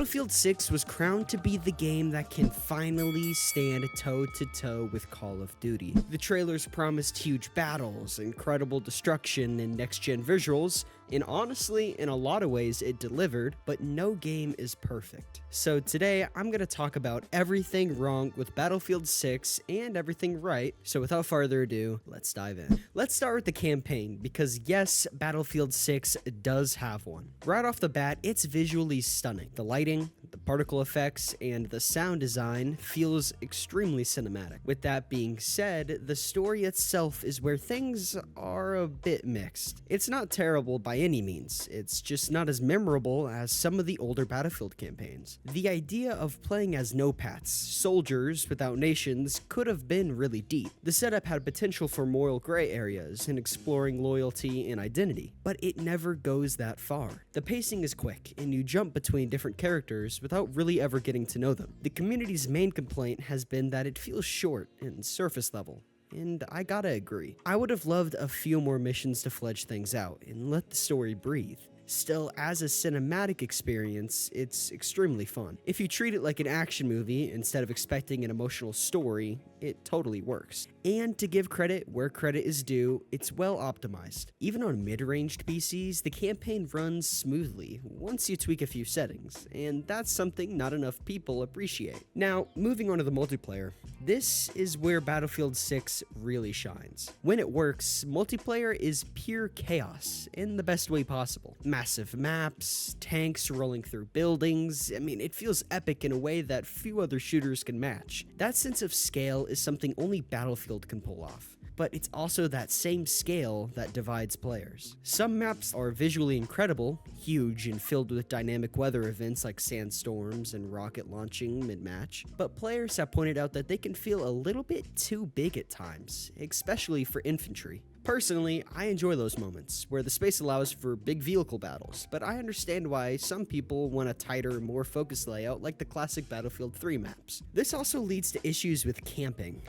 Battlefield 6 was crowned to be the game that can finally stand toe-to-toe with Call of Duty. The trailers promised huge battles, incredible destruction, and next-gen visuals, and honestly, in a lot of ways, it delivered, but no game is perfect. So today, I'm going to talk about everything wrong with Battlefield 6 and everything right, so without further ado, let's dive in. Let's start with the campaign, because yes, Battlefield 6 does have one. Right off the bat, it's visually stunning. The lighting, the particle effects, and the sound design feels extremely cinematic. With that being said, the story itself is where things are a bit mixed. It's not terrible by any means, it's just not as memorable as some of the older Battlefield campaigns. The idea of playing as no-pats, soldiers without nations, could have been really deep. The setup had potential for moral gray areas and exploring loyalty and identity, but it never goes that far. The pacing is quick, and you jump between different characters without really ever getting to know them. The community's main complaint has been that it feels short and surface level. And I gotta agree. I would have loved a few more missions to fledge things out and let the story breathe. Still, as a cinematic experience, it's extremely fun. If you treat it like an action movie instead of expecting an emotional story, it totally works. And to give credit where credit is due, it's well optimized. Even on mid-ranged PCs, the campaign runs smoothly once you tweak a few settings, and that's something not enough people appreciate. Now, moving on to the multiplayer. This is where Battlefield 6 really shines. When it works, multiplayer is pure chaos in the best way possible. Massive maps, tanks rolling through buildings. I mean, it feels epic in a way that few other shooters can match. That sense of scale is something only Battlefield can pull off. But it's also that same scale that divides players. Some maps are visually incredible, huge and filled with dynamic weather events like sandstorms and rocket launching mid-match, but players have pointed out that they can feel a little bit too big at times, especially for infantry. Personally, I enjoy those moments, where the space allows for big vehicle battles, but I understand why some people want a tighter, more focused layout like the classic Battlefield 3 maps. This also leads to issues with camping.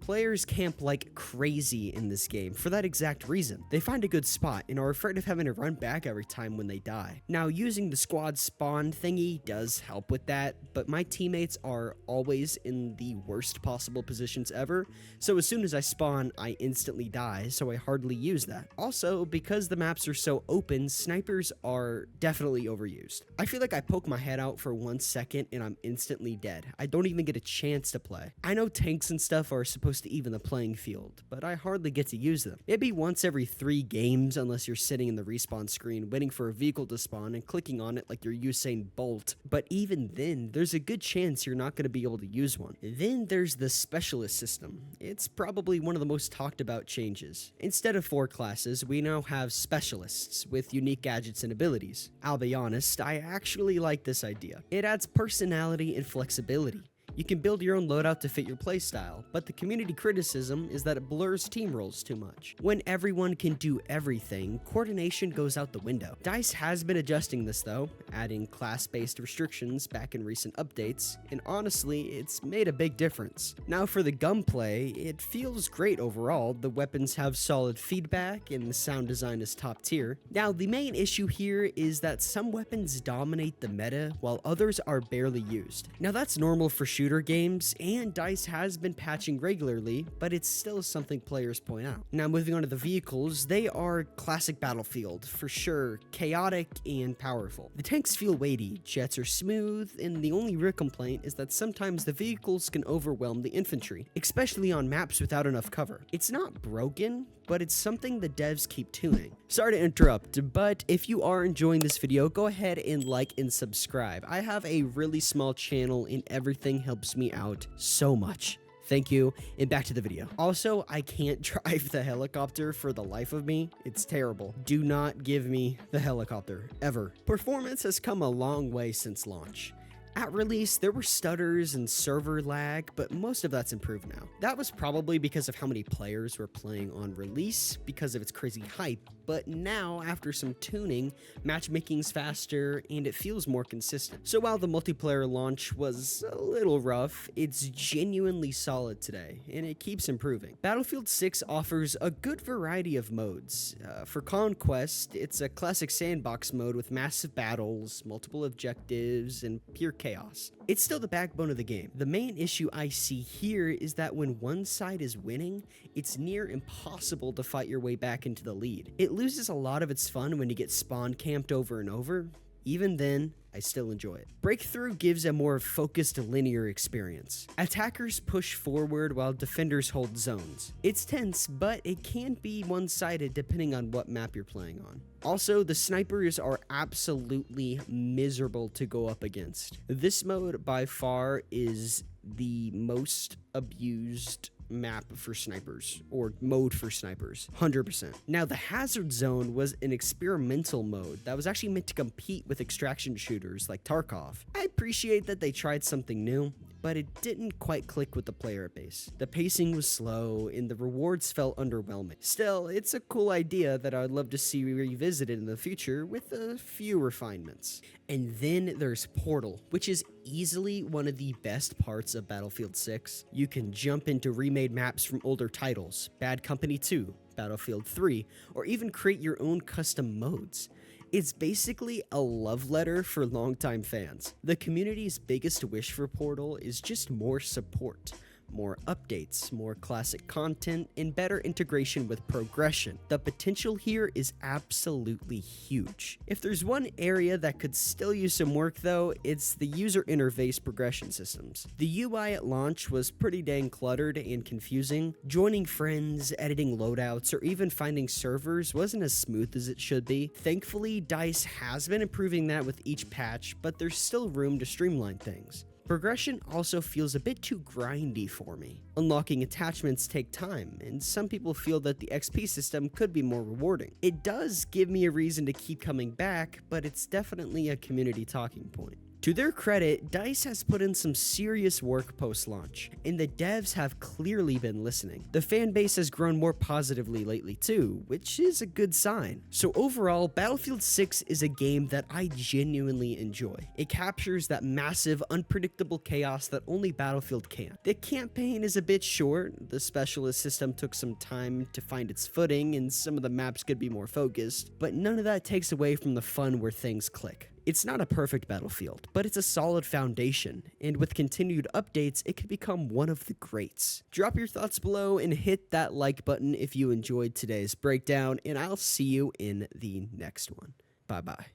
Players camp like crazy in this game for that exact reason. They find a good spot and are afraid of having to run back every time when they die. Now, using the squad spawn thingy does help with that, but my teammates are always in the worst possible positions ever, so as soon as I spawn, I instantly die, so I hardly use that. Also, because the maps are so open, snipers are definitely overused. I feel like I poke my head out for 1 second and I'm instantly dead. I don't even get a chance to play. I know tanks and stuff are supposed to even the playing field, but I hardly get to use them. Maybe once every 3 games, unless you're sitting in the respawn screen waiting for a vehicle to spawn and clicking on it like you're Usain Bolt. But even then, there's a good chance you're not going to be able to use one. Then there's the specialist system. It's probably one of the most talked about changes. Instead of 4 classes, we now have specialists with unique gadgets and abilities. I'll be honest, I actually like this idea. It adds personality and flexibility. You can build your own loadout to fit your playstyle, but the community criticism is that it blurs team roles too much. When everyone can do everything, coordination goes out the window. DICE has been adjusting this though, adding class-based restrictions back in recent updates, and honestly, it's made a big difference. Now for the gunplay, it feels great overall. The weapons have solid feedback, and the sound design is top tier. Now the main issue here is that some weapons dominate the meta, while others are barely used. Now that's normal for shooter games, and DICE has been patching regularly, but it's still something players point out. Now moving on to the vehicles, they are classic Battlefield, for sure, chaotic and powerful. The tanks feel weighty, jets are smooth, and the only real complaint is that sometimes the vehicles can overwhelm the infantry, especially on maps without enough cover. It's not broken, but it's something the devs keep tuning. Sorry to interrupt, but if you are enjoying this video, go ahead and like and subscribe. I have a really small channel and everything helps me out so much. Thank you, and back to the video. Also, I can't drive the helicopter for the life of me. It's terrible. Do not give me the helicopter, ever. Performance has come a long way since launch. At release, there were stutters and server lag, but most of that's improved now. That was probably because of how many players were playing on release because of its crazy hype, but now, after some tuning, matchmaking's faster and it feels more consistent. So while the multiplayer launch was a little rough, it's genuinely solid today, and it keeps improving. Battlefield 6 offers a good variety of modes. For Conquest, it's a classic sandbox mode with massive battles, multiple objectives, and pure chaos. It's still the backbone of the game. The main issue I see here is that when one side is winning, it's near impossible to fight your way back into the lead. It loses a lot of its fun when you get spawn camped over and over. Even then, I still enjoy it. Breakthrough gives a more focused linear experience. Attackers push forward while defenders hold zones. It's tense, but it can be one-sided depending on what map you're playing on. Also, the snipers are absolutely miserable to go up against. This mode by far is the most abused map for snipers, or mode for snipers, 100%. Now, the hazard zone was an experimental mode that was actually meant to compete with extraction shooters like Tarkov. I appreciate that they tried something new, but it didn't quite click with the player base. The pacing was slow, and the rewards felt underwhelming. Still, it's a cool idea that I'd love to see revisited in the future with a few refinements. And then there's Portal, which is easily one of the best parts of Battlefield 6. You can jump into remade maps from older titles, Bad Company 2, Battlefield 3, or even create your own custom modes. It's basically a love letter for longtime fans. The community's biggest wish for Portal is just more support, more updates, more classic content, and better integration with progression. The potential here is absolutely huge. If there's one area that could still use some work though, it's the user interface progression systems. The UI at launch was pretty dang cluttered and confusing. Joining friends, editing loadouts, or even finding servers wasn't as smooth as it should be. Thankfully, DICE has been improving that with each patch, but there's still room to streamline things. Progression also feels a bit too grindy for me. Unlocking attachments take time, and some people feel that the XP system could be more rewarding. It does give me a reason to keep coming back, but it's definitely a community talking point. To their credit, DICE has put in some serious work post-launch, and the devs have clearly been listening. The fan base has grown more positively lately too, which is a good sign. So overall, Battlefield 6 is a game that I genuinely enjoy. It captures that massive, unpredictable chaos that only Battlefield can. The campaign is a bit short, the specialist system took some time to find its footing, and some of the maps could be more focused, but none of that takes away from the fun where things click. It's not a perfect Battlefield, but it's a solid foundation, and with continued updates, it could become one of the greats. Drop your thoughts below and hit that like button if you enjoyed today's breakdown, and I'll see you in the next one. Bye-bye.